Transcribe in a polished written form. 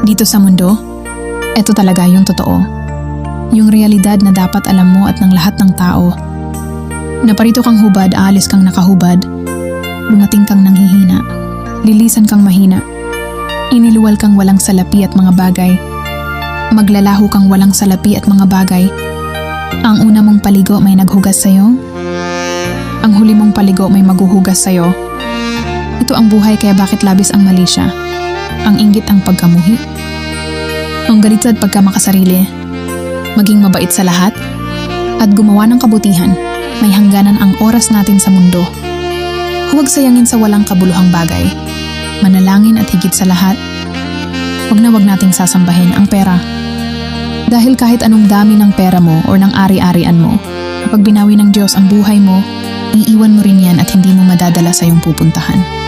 Dito sa mundo, ito talaga yung totoo. Yung realidad na dapat alam mo at ng lahat ng tao. Naparito kang hubad, aalis kang nakahubad. Dumating kang nanghihina, lilisan kang mahina. Iniluwal kang walang salapi at mga bagay. Maglalaho kang walang salapi at mga bagay. Ang una mong paligo may naghugas sa'yo. Ang huli mong paligo may maghuhugas sa'yo. Ito ang buhay kaya bakit labis ang mali siya. Ang inggit ang pagkamuhi. Ang galit at pagkamakasarili. Maging mabait sa lahat. At gumawa ng kabutihan. May hangganan ang oras natin sa mundo. Huwag sayangin sa walang kabuluhang bagay. Manalangin at higit sa lahat, wag nating sasambahin ang pera. Dahil kahit anong dami ng pera mo o ng ari-arian mo, kapag binawi ng Diyos ang buhay mo, iiwan mo rin yan at hindi mo madadala sa iyong pupuntahan.